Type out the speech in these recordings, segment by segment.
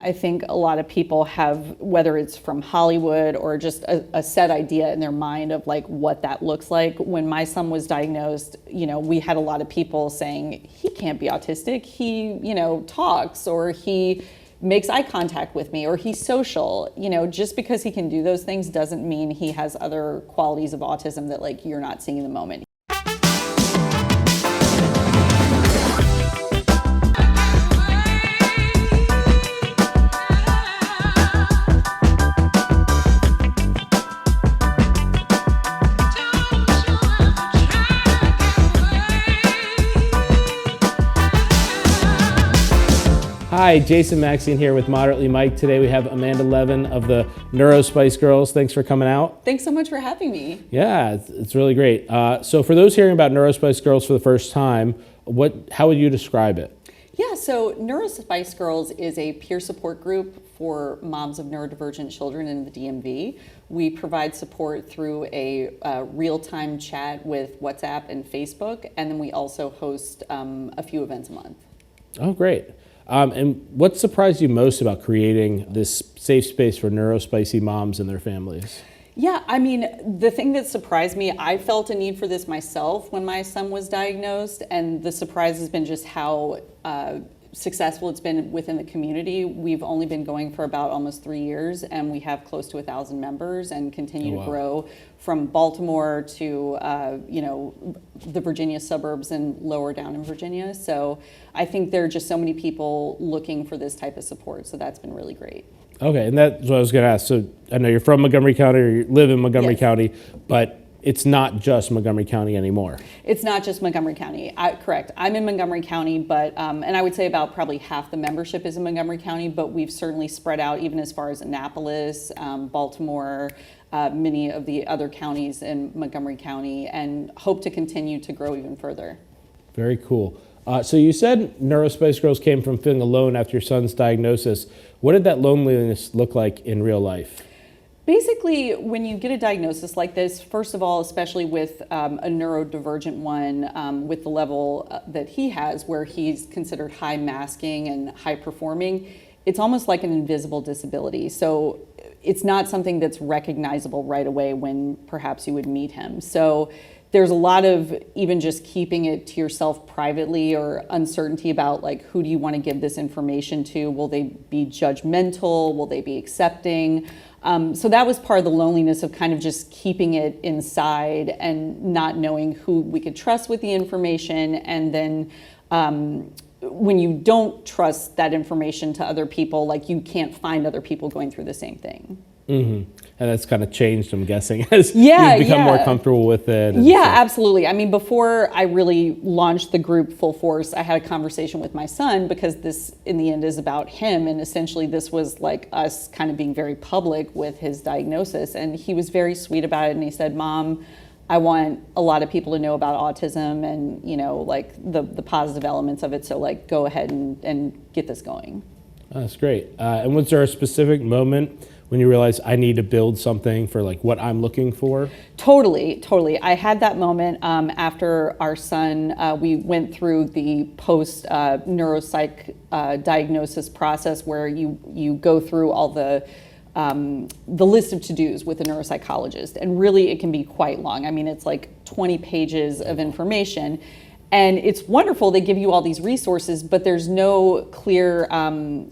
I think a lot of people have, whether it's from Hollywood or just a set idea in their mind of like what that looks like. When my son was diagnosed, we had a lot of people saying, he can't be autistic, he, talks, or he makes eye contact with me, or he's social. Just because he can do those things doesn't mean he has other qualities of autism that like you're not seeing in the moment. Hi, Jason Makstein here with Moderately Mike. Today we have Amanda Levin of the NeuroSpice Girls. Thanks for coming out. Thanks so much for having me. Yeah, it's really great. So for those hearing about NeuroSpice Girls for the first time, how would you describe it? Yeah, so NeuroSpice Girls is a peer support group for moms of neurodivergent children in the DMV. We provide support through a real-time chat with WhatsApp and Facebook, and then we also host a few events a month. Oh, great. And what surprised you most about creating this safe space for neurospicy moms and their families? Yeah, I mean, the thing that surprised me, I felt a need for this myself when my son was diagnosed, and the surprise has been just how successful it's been within the community. We've only been going for about almost 3 years, and we have close to 1,000 members and continue to grow from Baltimore to the Virginia suburbs and lower down in Virginia. So I think there are just so many people looking for this type of support. So that's been really great. Okay, and that's what I was going to ask. So I know you're from Montgomery County, or you live in Montgomery County, but it's not just Montgomery County anymore. It's not just Montgomery County. Correct. I'm in Montgomery County, but and I would say about probably half the membership is in Montgomery County, but we've certainly spread out even as far as Annapolis, Baltimore, many of the other counties in Montgomery County, and hope to continue to grow even further. Very cool. So you said NeuroSpice Girls came from feeling alone after your son's diagnosis. What did that loneliness look like in real life? Basically, when you get a diagnosis like this, first of all, especially with a neurodivergent one, with the level that he has, where he's considered high masking and high performing, it's almost like an invisible disability. So it's not something that's recognizable right away when perhaps you would meet him. So there's a lot of even just keeping it to yourself privately, or uncertainty about like, who do you want to give this information to? Will they be judgmental? Will they be accepting? So that was part of the loneliness of kind of just keeping it inside and not knowing who we could trust with the information. And then when you don't trust that information to other people, like you can't find other people going through the same thing. Mm-hmm. And that's kind of changed, I'm guessing, as you've become more comfortable with it. Yeah, absolutely. I mean, before I really launched the group full force, I had a conversation with my son, because this, in the end, is about him. And essentially, this was like us kind of being very public with his diagnosis. And he was very sweet about it. And he said, "Mom, I want a lot of people to know about autism and, like the positive elements of it. So like, go ahead and get this going." Oh, that's great. And was there a specific moment when you realized I need to build something for like what I'm looking for? Totally. I had that moment after our son, we went through the post neuropsych diagnosis process, where you go through all the list of to-dos with a neuropsychologist. And really it can be quite long. I mean, it's like 20 pages of information. And it's wonderful, they give you all these resources, but there's no clear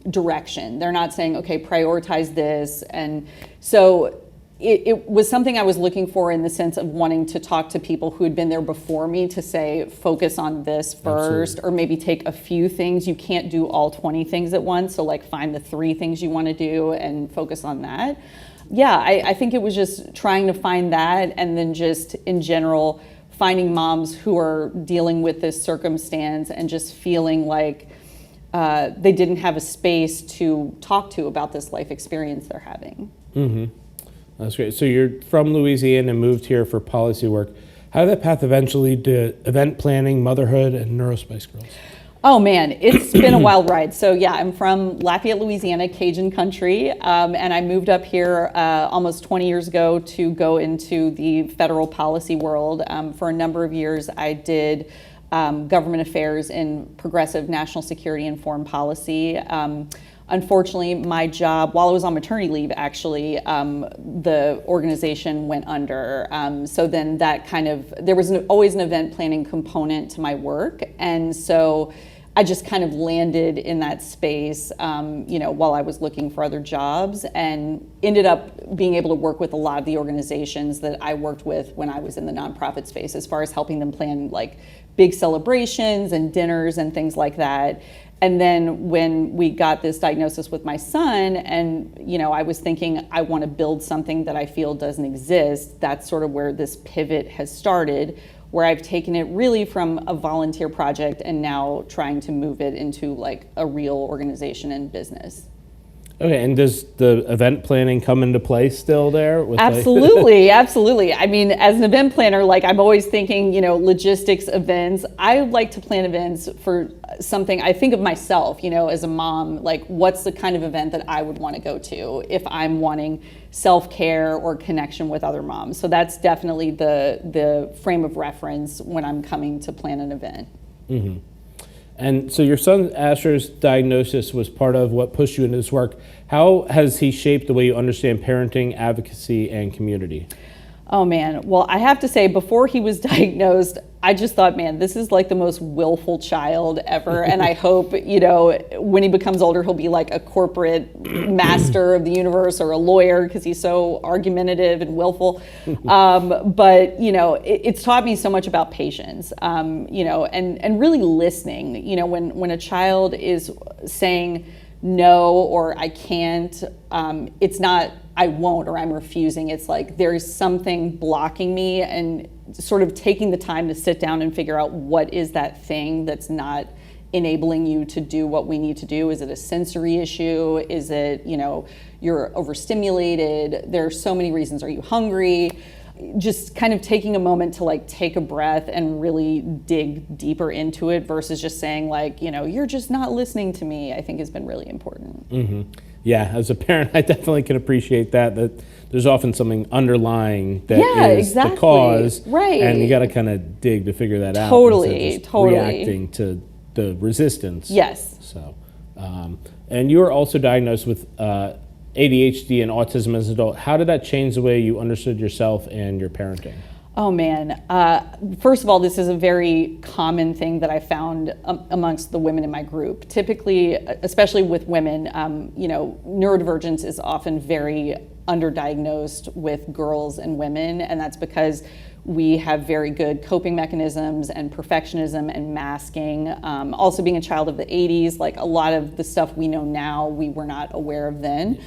direction. They're not saying, okay, prioritize this. And so it was something I was looking for, in the sense of wanting to talk to people who had been there before me, to say, focus on this first. Absolutely. Or maybe take a few things. You can't do all 20 things at once. So like, find the 3 things you want to do and focus on that. Yeah, I think it was just trying to find that, and then just in general, finding moms who are dealing with this circumstance and just feeling like they didn't have a space to talk to about this life experience they're having. Mm-hmm. That's great. So you're from Louisiana and moved here for policy work. How did that path eventually lead to event planning, motherhood, and NeuroSpice Girls? Oh man, it's been a wild ride. So yeah, I'm from Lafayette, Louisiana, Cajun country, and I moved up here almost 20 years ago to go into the federal policy world. For a number of years, I did government affairs in progressive national security and foreign policy. unfortunately, my job, while I was on maternity leave, actually, the organization went under. So then that there was always an event planning component to my work. And so I just kind of landed in that space, while I was looking for other jobs, and ended up being able to work with a lot of the organizations that I worked with when I was in the nonprofit space, as far as helping them plan like big celebrations and dinners and things like that. And then when we got this diagnosis with my son, and I was thinking, I want to build something that I feel doesn't exist, that's sort of where this pivot has started, where I've taken it really from a volunteer project and now trying to move it into like a real organization and business. Okay, and does the event planning come into play still there? Absolutely, absolutely. I mean, as an event planner, like I'm always thinking, logistics events. I like to plan events for something. I think of myself, as a mom, like what's the kind of event that I would want to go to if I'm wanting self-care or connection with other moms. So that's definitely the frame of reference when I'm coming to plan an event. Mm-hmm. And so your son Asher's diagnosis was part of what pushed you into this work. How has he shaped the way you understand parenting, advocacy, and community? Oh man, well, I have to say, before he was diagnosed, I just thought, man, this is like the most willful child ever. And I hope, when he becomes older, he'll be like a corporate master of the universe or a lawyer, because he's so argumentative and willful. But, it's taught me so much about patience, and really listening. When a child is saying no or I can't, it's not I won't or I'm refusing. It's like there's something blocking me, and sort of taking the time to sit down and figure out what is that thing that's not enabling you to do what we need to do. Is it a sensory issue? Is it, you're overstimulated? There are so many reasons. Are you hungry? Just kind of taking a moment to like take a breath and really dig deeper into it versus just saying like, you're just not listening to me, I think has been really important. Mm-hmm. Yeah, as a parent, I definitely can appreciate that there's often something underlying that is exactly. the cause. Right. And you got to kind of dig to figure that out. Totally. Instead of just reacting to the resistance. Yes. So, and you were also diagnosed with ADHD and autism as an adult. How did that change the way you understood yourself and your parenting? Oh man, first of all, this is a very common thing that I found amongst the women in my group. Typically, especially with women, neurodivergence is often very underdiagnosed with girls and women, and that's because we have very good coping mechanisms and perfectionism and masking. Also being a child of the 80s, like a lot of the stuff we know now, we were not aware of then.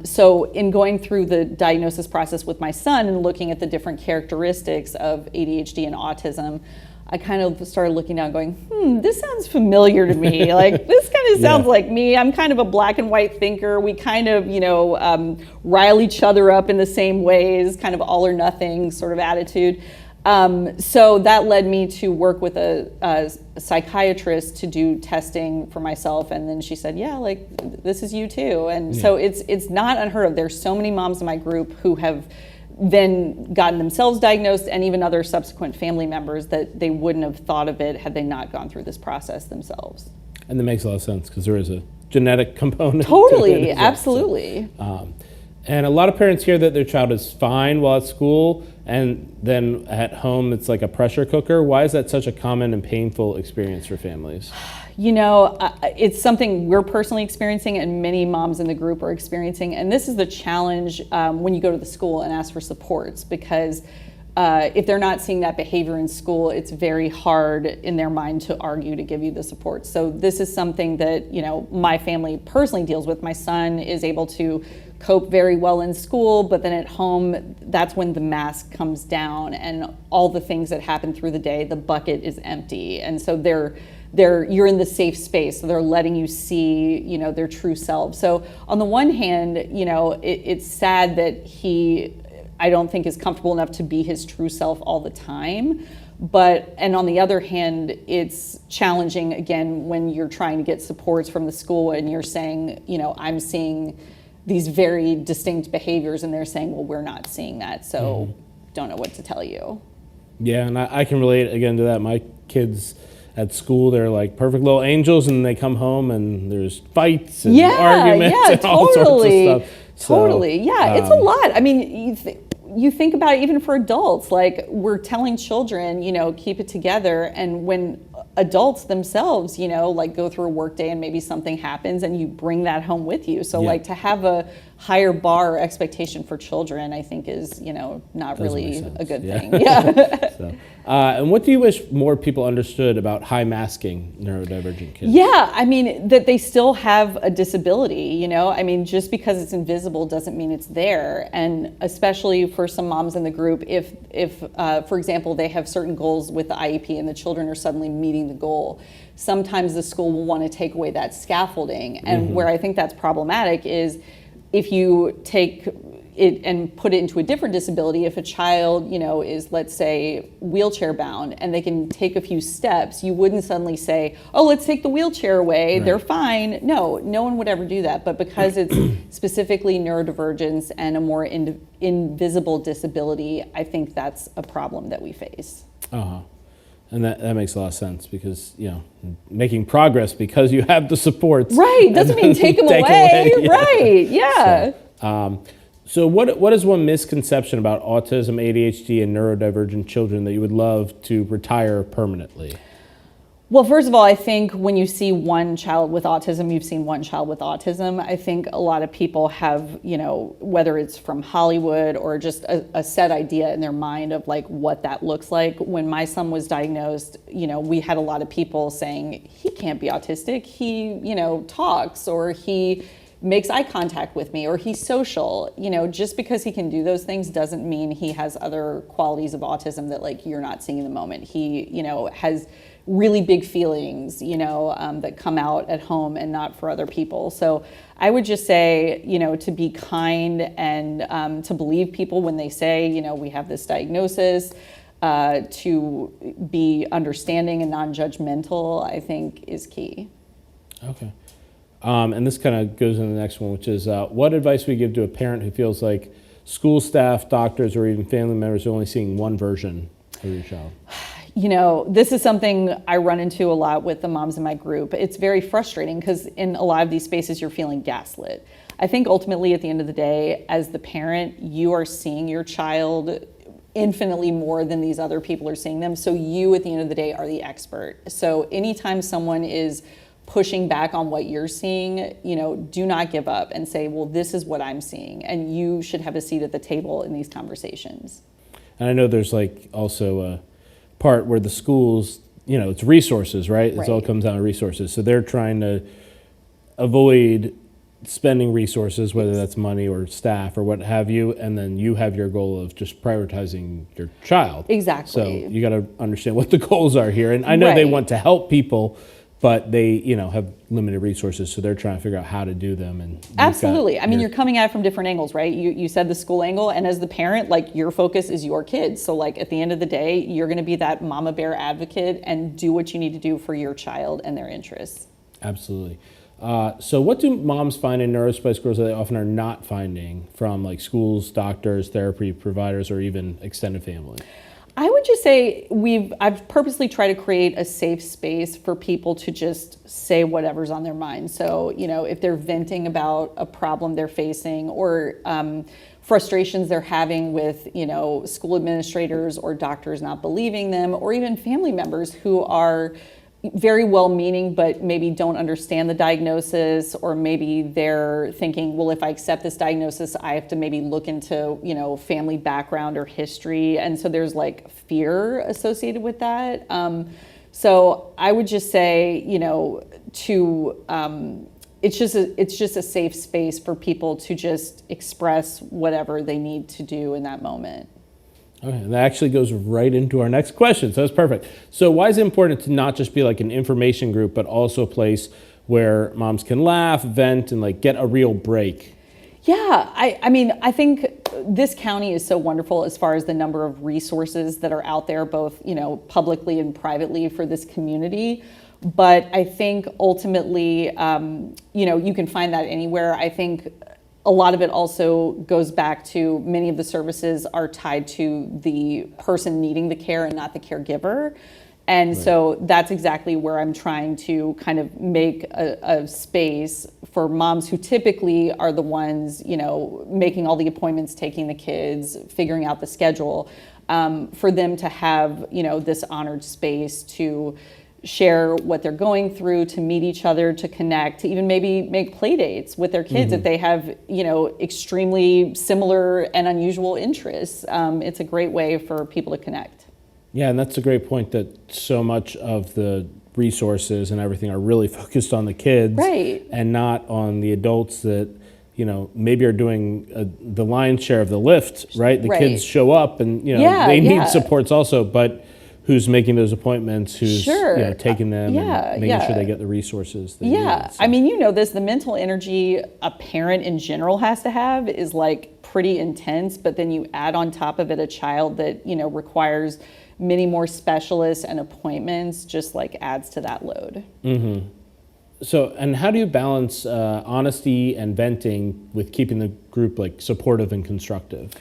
So in going through the diagnosis process with my son and looking at the different characteristics of ADHD and autism, I kind of started looking down going, this sounds familiar to me. Like, this kind of sounds like me. I'm kind of a black and white thinker. We kind of, rile each other up in the same ways, kind of all or nothing sort of attitude. So that led me to work with a psychiatrist to do testing for myself. And then she said, yeah, like, this is you too. And so it's not unheard of. There's so many moms in my group who have then gotten themselves diagnosed, and even other subsequent family members, that they wouldn't have thought of it had they not gone through this process themselves. And that makes a lot of sense, because there is a genetic component. Totally, absolutely. And a lot of parents hear that their child is fine while at school, and then at home it's like a pressure cooker. Why is that such a common and painful experience for families? It's something we're personally experiencing, and many moms in the group are experiencing. And this is the challenge when you go to the school and ask for supports, because if they're not seeing that behavior in school, it's very hard in their mind to argue to give you the support. So this is something that, my family personally deals with. My son is able to cope very well in school, but then at home, that's when the mask comes down, and all the things that happen through the day, the bucket is empty. And so you're in the safe space, so they're letting you see, their true self. So on the one hand, it's sad that I don't think is comfortable enough to be his true self all the time. And on the other hand, it's challenging again when you're trying to get supports from the school and you're saying, I'm seeing these very distinct behaviors, and they're saying, well, we're not seeing that, so don't know what to tell you. Yeah, and I can relate again to that. My kids at school they're like perfect little angels, and they come home and there's fights and Yeah, arguments yeah, and all sorts of stuff. Totally. Yeah, it's a lot. I mean, you think about it, even for adults, like we're telling children, keep it together. And when adults themselves, like go through a work day and maybe something happens and you bring that home with you. So like to have a higher bar or expectation for children, I think is, not really a good thing. Yeah. So, and what do you wish more people understood about high masking neurodivergent kids? Yeah, I mean, that they still have a disability, I mean, just because it's invisible doesn't mean it's there. And especially for some moms in the group, if for example, they have certain goals with the IEP and the children are suddenly meeting the goal, sometimes the school will want to take away that scaffolding. And where I think that's problematic is if you take it and put it into a different disability, if a child, is, let's say, wheelchair bound and they can take a few steps, you wouldn't suddenly say, oh, let's take the wheelchair away, they're fine. No one would ever do that. But because it's specifically neurodivergence and a more invisible disability, I think that's a problem that we face. And that makes a lot of sense because, making progress because you have the supports. Right, doesn't mean take them away. Yeah. Right, yeah. So what is one misconception about autism, ADHD, and neurodivergent children that you would love to retire permanently? Well, first of all, I think when you see one child with autism, you've seen one child with autism. I think a lot of people have, whether it's from Hollywood or just a set idea in their mind of like what that looks like. When my son was diagnosed, we had a lot of people saying, he can't be autistic. He, talks, or he makes eye contact with me, or he's social. Just because he can do those things doesn't mean he has other qualities of autism that like you're not seeing in the moment. He, has really big feelings, that come out at home and not for other people. So I would just say, to be kind and to believe people when they say, we have this diagnosis, to be understanding and non-judgmental, I think is key. Okay. And this kind of goes into the next one, which is what advice would you give to a parent who feels like school staff, doctors, or even family members are only seeing one version of your child? This is something I run into a lot with the moms in my group. It's very frustrating because in a lot of these spaces, you're feeling gaslit. I think ultimately at the end of the day, as the parent, you are seeing your child infinitely more than these other people are seeing them. So you, at the end of the day, are the expert. So anytime someone is pushing back on what you're seeing, do not give up and say, well, this is what I'm seeing. And you should have a seat at the table in these conversations. And I know there's like also a part where the schools, it's resources, right? It all comes down to resources. So they're trying to avoid spending resources, whether that's money or staff or what have you, and then you have your goal of just prioritizing your child. Exactly. So you got to understand what the goals are here. And I know they want to help people, but they, have limited resources, so they're trying to figure out how to do them. And absolutely. I mean, you're coming at it from different angles, right? You said the school angle, and as the parent, like your focus is your kids. So like at the end of the day, you're going to be that mama bear advocate and do what you need to do for your child and their interests. Absolutely. So what do moms find in NeuroSpice Girls that they often are not finding from like schools, doctors, therapy providers, or even extended family? I would just say I've purposely tried to create a safe space for people to just say whatever's on their mind. So, if they're venting about a problem they're facing or frustrations they're having with, school administrators or doctors not believing them, or even family members who are very well-meaning but maybe don't understand the diagnosis, or maybe they're thinking, well, if I accept this diagnosis, I have to maybe look into, family background or history. And so there's like fear associated with that. So I would just say, it's just a safe space for people to just express whatever they need to do in that moment. Okay, and that actually goes right into our next question, so that's perfect. So why is it important to not just be like an information group, but also a place where moms can laugh, vent, and like get a real break? Yeah, I mean, I think this county is so wonderful as far as the number of resources that are out there, both, publicly and privately for this community. But I think ultimately, you can find that anywhere. I think a lot of it also goes back to many of the services are tied to the person needing the care and not the caregiver. And so that's exactly where I'm trying to kind of make a space for moms who typically are the ones, making all the appointments, taking the kids, figuring out the schedule, for them to have, this honored space to share what they're going through, to meet each other, to connect, to even maybe make play dates with their kids if they have, extremely similar and unusual interests. It's a great way for people to connect. Yeah, and that's a great point, that so much of the resources and everything are really focused on the kids, right, and not on the adults that, maybe are doing the lion's share of the lift, right? The kids show up and, they need supports also, but who's making those appointments, who's taking them and making sure they get the resources they need. So. I mean, the mental energy a parent in general has to have is like pretty intense, but then you add on top of it a child that, requires many more specialists and appointments, just like adds to that load. Mm-hmm. So, and how do you balance honesty and venting with keeping the group like supportive and constructive?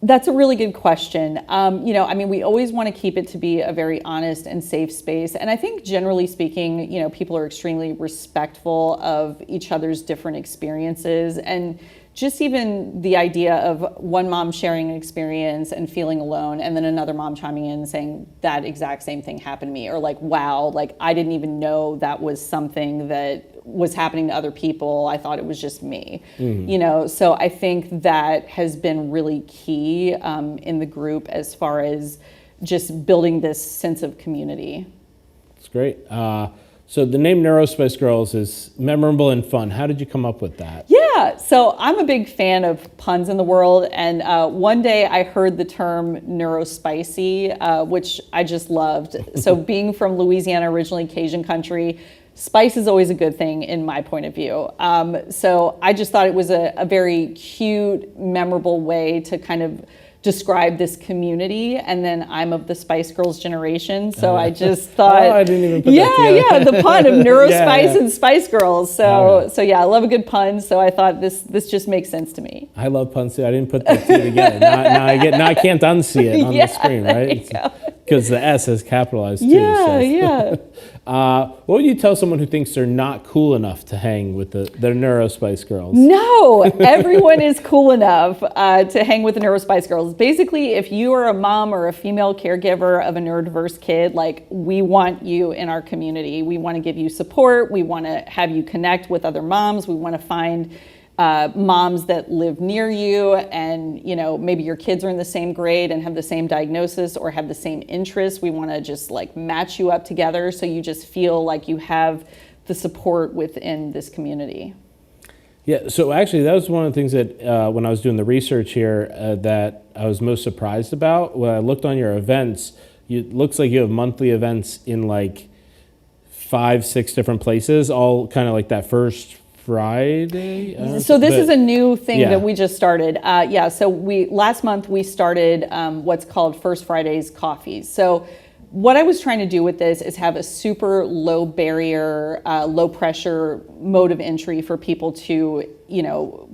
That's a really good question. We always want to keep it to be a very honest and safe space. And I think generally speaking, people are extremely respectful of each other's different experiences. And just even the idea of one mom sharing an experience and feeling alone, and then another mom chiming in and saying that exact same thing happened to me, or like, wow, like I didn't even know that was something that was happening to other people. I thought it was just me. So I think that has been really key in the group as far as just building this sense of community. That's great. So the name NeuroSpice Girls is memorable and fun. How did you come up with that? Yeah, so I'm a big fan of puns in the world, and one day I heard the term neurospicy, which I just loved. So being from Louisiana, originally Cajun country, spice is always a good thing in my point of view. So I just thought it was a very cute, memorable way to kind of describe this community, and then I'm of the Spice Girls generation, so I just thought, I didn't even put that together. The pun of NeuroSpice and Spice Girls. So I love a good pun. So I thought this just makes sense to me. I love puns too. I didn't put that two together. Now I can't unsee it on the screen, right? Because the S is capitalized too. What would you tell someone who thinks they're not cool enough to hang with their NeuroSpice Girls? No, everyone is cool enough to hang with the NeuroSpice Girls. Basically, if you are a mom or a female caregiver of a neurodiverse kid, like, we want you in our community. We want to give you support. We want to have you connect with other moms. We want to find moms that live near you, and maybe your kids are in the same grade and have the same diagnosis or have the same interests. We want to just like match you up together so you just feel like you have the support within this community. Yeah, so actually that was one of the things that when I was doing the research here that I was most surprised about. When I looked on your events, it looks like you have monthly events in like 5-6 different places, all kind of like that first Friday. So this is a new thing that we just started. So last month we started what's called First Fridays Coffees. So what I was trying to do with this is have a super low barrier, low pressure mode of entry for people to,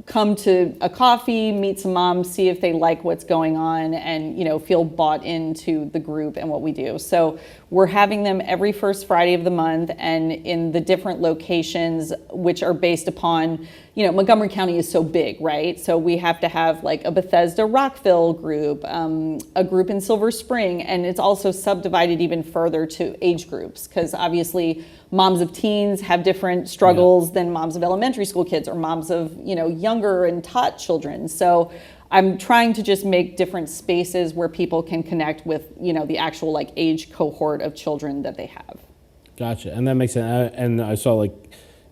come to a coffee, meet some moms, see if they like what's going on, and, feel bought into the group and what we do. So we're having them every first Friday of the month, and in the different locations, which are based upon, Montgomery County is so big, right? So we have to have like a Bethesda Rockville group, a group in Silver Spring, and it's also subdivided even further to age groups, because obviously moms of teens have different struggles than moms of elementary school kids or moms of, younger and taught children. So I'm trying to just make different spaces where people can connect with, the actual like age cohort of children that they have. Gotcha. And that makes sense. And I saw like,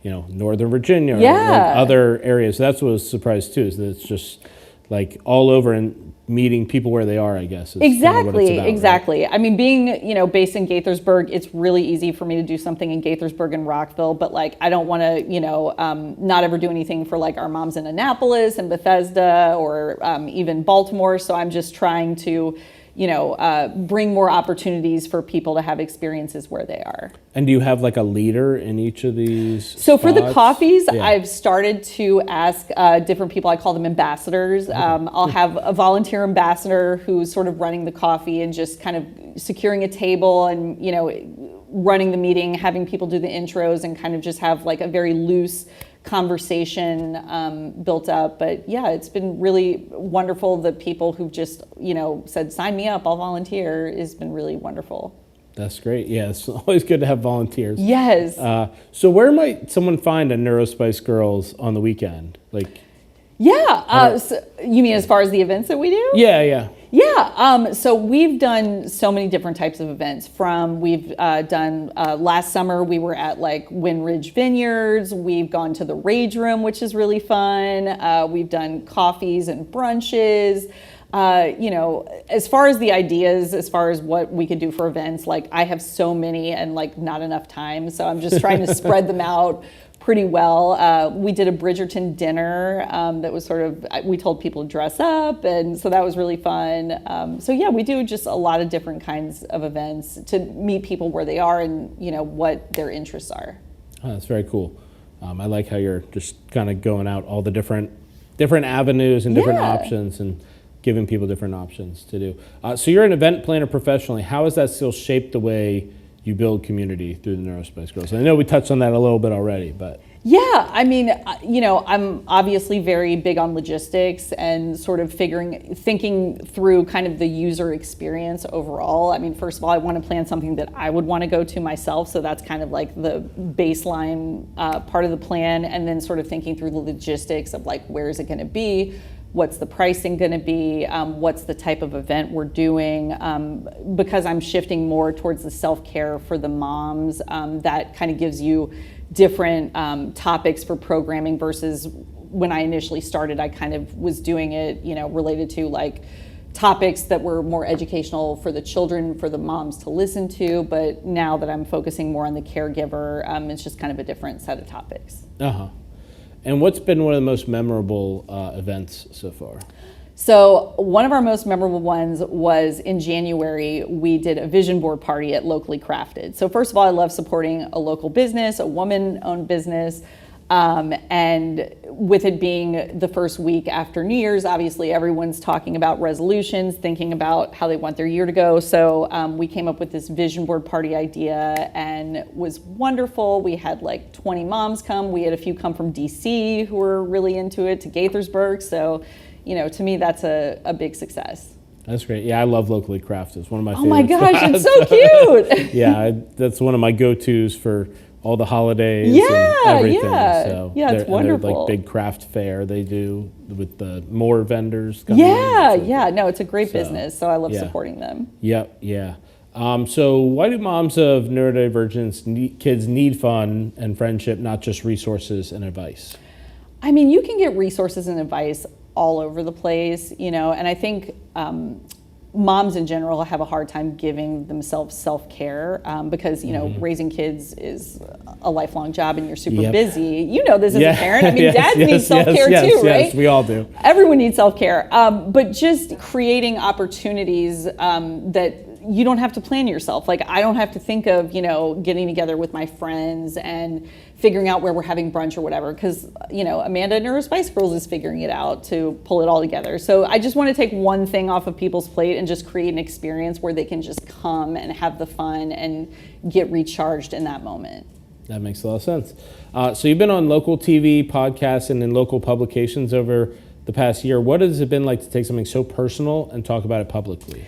Northern Virginia or like other areas. So that's what was surprised too, is that it's just like all over and meeting people where they are, I guess. Exactly. Right? I mean, being, based in Gaithersburg, it's really easy for me to do something in Gaithersburg and Rockville, but like, I don't want to, not ever do anything for like our moms in Annapolis and Bethesda or even Baltimore. So I'm just trying to, bring more opportunities for people to have experiences where they are. And do you have like a leader in each of these So for the spots? coffees, Yeah. I've started to ask different people, I call them ambassadors. I'll have a volunteer ambassador who's sort of running the coffee and just kind of securing a table and, running the meeting, having people do the intros and kind of just have like a very loose conversation built up. But yeah, it's been really wonderful. The people who've just, said, sign me up, I'll volunteer, has been really wonderful. That's great. Yeah, it's always good to have volunteers. Yes. So where might someone find a NeuroSpice Girls on the weekend? Yeah. So you mean as far as the events that we do? Yeah. Yeah. So we've done so many different types of events. We've done last summer we were at like Windridge Vineyards. We've gone to the Rage Room, which is really fun. We've done coffees and brunches. As far as the ideas, as far as what we could do for events, like I have so many and like not enough time. So I'm just trying to spread them out pretty well. We did a Bridgerton dinner that was we told people to dress up, and so that was really fun. So yeah, we do just a lot of different kinds of events to meet people where they are and what their interests are. Oh, that's very cool. I like how you're just kind of going out all the different avenues and different options and giving people different options to do. So you're an event planner professionally. How has that still shaped the way you build community through the NeuroSpice Girls? I know we touched on that a little bit already, but. Yeah, I mean, I'm obviously very big on logistics and sort of thinking through kind of the user experience overall. I mean, first of all, I want to plan something that I would want to go to myself. So that's kind of like the baseline part of the plan. And then sort of thinking through the logistics of like, where is it going to be? What's the pricing going to be? What's the type of event we're doing? Because I'm shifting more towards the self-care for the moms, that kind of gives you different topics for programming versus when I initially started, I kind of was doing it, related to like topics that were more educational for the children, for the moms to listen to. But now that I'm focusing more on the caregiver, it's just kind of a different set of topics. Uh-huh. And what's been one of the most memorable events so far? So one of our most memorable ones was in January. We did a vision board party at Locally Crafted. So first of all, I love supporting a local business, a woman-owned business. And with it being the first week after New Year's, obviously everyone's talking about resolutions, thinking about how they want their year to go. So we came up with this vision board party idea and it was wonderful. We had like 20 moms come. We had a few come from DC who were really into it, to Gaithersburg. So, to me, that's a big success. That's great. Yeah, I love Locally Crafted. It's one of my favorites. Oh my gosh, it's so cute. Yeah, that's one of my go-tos for all the holidays and everything. So it's wonderful. They're like big craft fair they do with the more vendors. No, it's a great business. So I love supporting them. Yep, yeah. So why do moms of neurodivergent kids need fun and friendship, not just resources and advice? I mean, you can get resources and advice all over the place, and I think moms in general have a hard time giving themselves self-care because, raising kids is a lifelong job and you're super busy. You know this as a parent. I mean, dads need self-care too, right? Yes, we all do. Everyone needs self-care. But just creating opportunities that you don't have to plan yourself. Like I don't have to think of, getting together with my friends and figuring out where we're having brunch or whatever, because, Amanda NeuroSpice Girls is figuring it out to pull it all together. So I just want to take one thing off of people's plate and just create an experience where they can just come and have the fun and get recharged in that moment. That makes a lot of sense. So you've been on local TV, podcasts, and in local publications over the past year. What has it been like to take something so personal and talk about it publicly?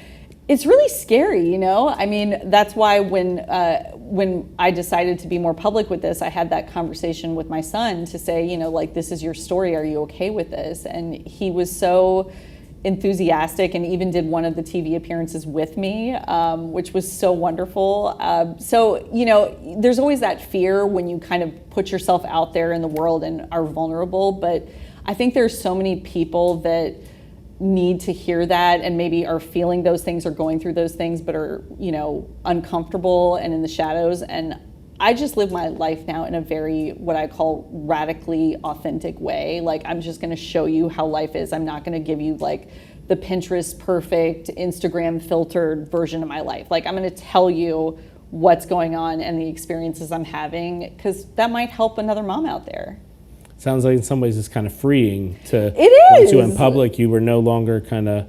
It's really scary, I mean, that's why when I decided to be more public with this, I had that conversation with my son to say, this is your story. Are you okay with this? And he was so enthusiastic and even did one of the TV appearances with me, which was so wonderful. So, there's always that fear when you kind of put yourself out there in the world and are vulnerable. But I think there's so many people that need to hear that and maybe are feeling those things or going through those things but are uncomfortable and in the shadows. And I just live my life now in a very what I call radically authentic way. Like I'm just going to show you how life is. I'm not going to give you like the Pinterest perfect, Instagram filtered version of my life. Like, I'm going to tell you what's going on and the experiences I'm having, because that might help another mom out there. Sounds like in some ways it's kind of freeing to. It is. Once you went public, you were no longer kind of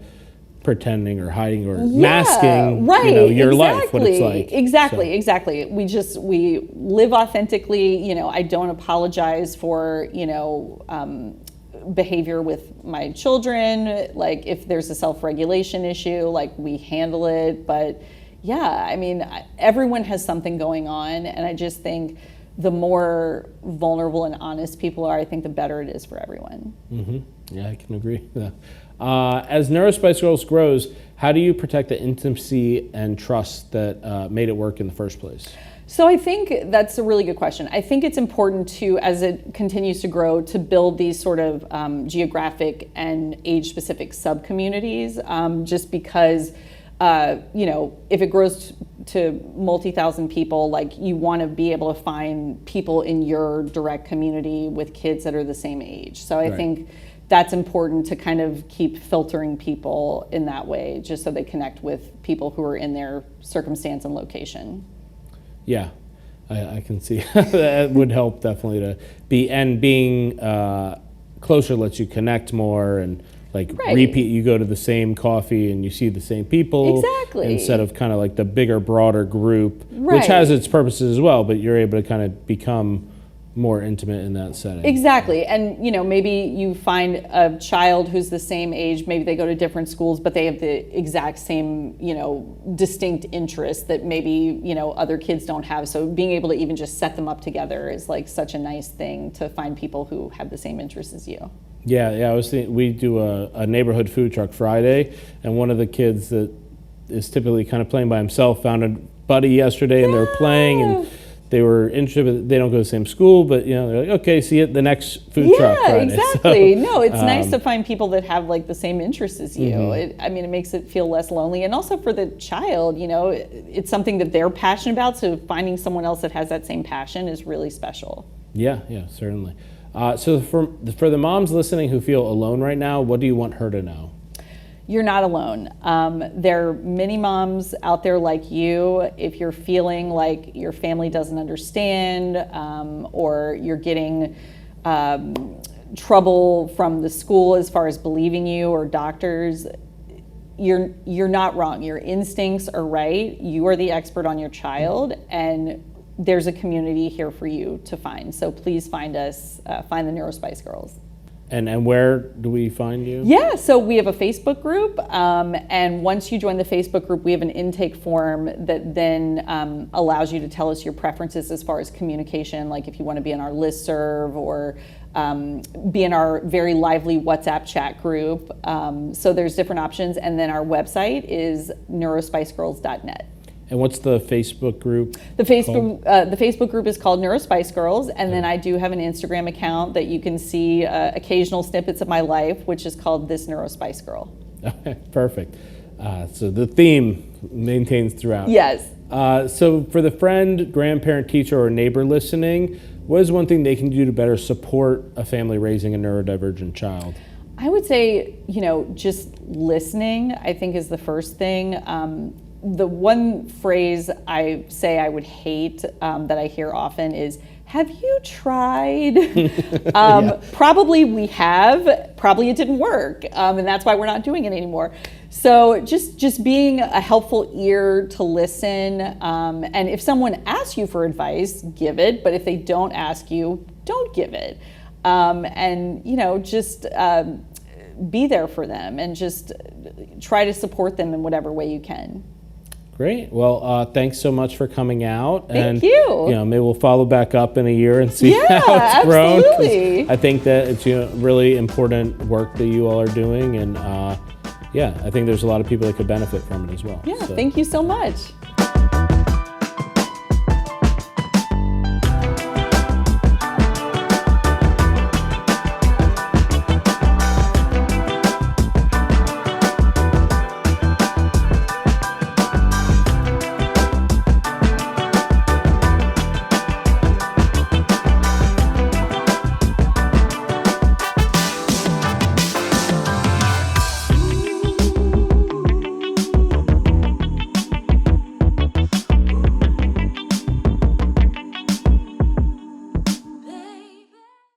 pretending or hiding or masking, your life, what it's like. Exactly. We live authentically. I don't apologize for, behavior with my children. Like, if there's a self-regulation issue, like, we handle it. But yeah, I mean, everyone has something going on. And I just think the more vulnerable and honest people are, I think the better it is for everyone. Mm-hmm. Yeah, I can agree. Yeah. As NeuroSpice Girls grows, how do you protect the intimacy and trust that made it work in the first place? So I think that's a really good question. I think it's important to, as it continues to grow, to build these sort of geographic and age-specific sub-communities, just because, if it grows to multi-thousand people, like, you want to be able to find people in your direct community with kids that are the same age. So I think that's important to kind of keep filtering people in that way, just so they connect with people who are in their circumstance and location. Yeah, I can see that would help definitely to being closer lets you connect more and repeat. You go to the same coffee and you see the same people. Exactly. Instead of kind of like the bigger, broader group, which has its purposes as well, but you're able to kind of become more intimate in that setting. Exactly. And maybe you find a child who's the same age, maybe they go to different schools, but they have the exact same, distinct interests that maybe, other kids don't have. So being able to even just set them up together is like such a nice thing, to find people who have the same interests as you. Yeah, I was thinking, we do a neighborhood food truck Friday, and one of the kids that is typically kind of playing by himself found a buddy yesterday, and they were playing, and they were interested, but they don't go to the same school, but they're like, okay, see you at the next food truck Friday. Exactly. No, it's nice to find people that have like the same interests as you. Mm-hmm. It makes it feel less lonely. And also for the child, it's something that they're passionate about, so finding someone else that has that same passion is really special. Yeah, certainly. So for the moms listening who feel alone right now, what do you want her to know? You're not alone. There are many moms out there like you. If you're feeling like your family doesn't understand, or you're getting trouble from the school as far as believing you or doctors, you're not wrong. Your instincts are right. You are the expert on your child, and there's a community here for you to find. So please find us, find the NeuroSpice Girls. And where do we find you? Yeah, so we have a Facebook group, and once you join the Facebook group, we have an intake form that then allows you to tell us your preferences as far as communication, like if you want to be in our listserv or be in our very lively WhatsApp chat group. So there's different options, and then our website is neurospicegirls.net. And what's the Facebook group? The Facebook group is called NeuroSpice Girls, and then I do have an Instagram account that you can see occasional snippets of my life, which is called This NeuroSpice Girl. Okay, perfect. So the theme maintains throughout. Yes. So for the friend, grandparent, teacher, or neighbor listening, what is one thing they can do to better support a family raising a neurodivergent child? I would say, just listening, I think, is the first thing. The one phrase I say I would hate that I hear often is, have you tried? Probably we have, probably it didn't work. And that's why we're not doing it anymore. So just being a helpful ear to listen. And if someone asks you for advice, give it. But if they don't ask you, don't give it. And just be there for them and just try to support them in whatever way you can. Great. Well, thanks so much for coming out. Thank you. Maybe we'll follow back up in a year and see how it's grown. Absolutely. I think that it's really important work that you all are doing, and I think there's a lot of people that could benefit from it as well. Yeah. So. Thank you so much.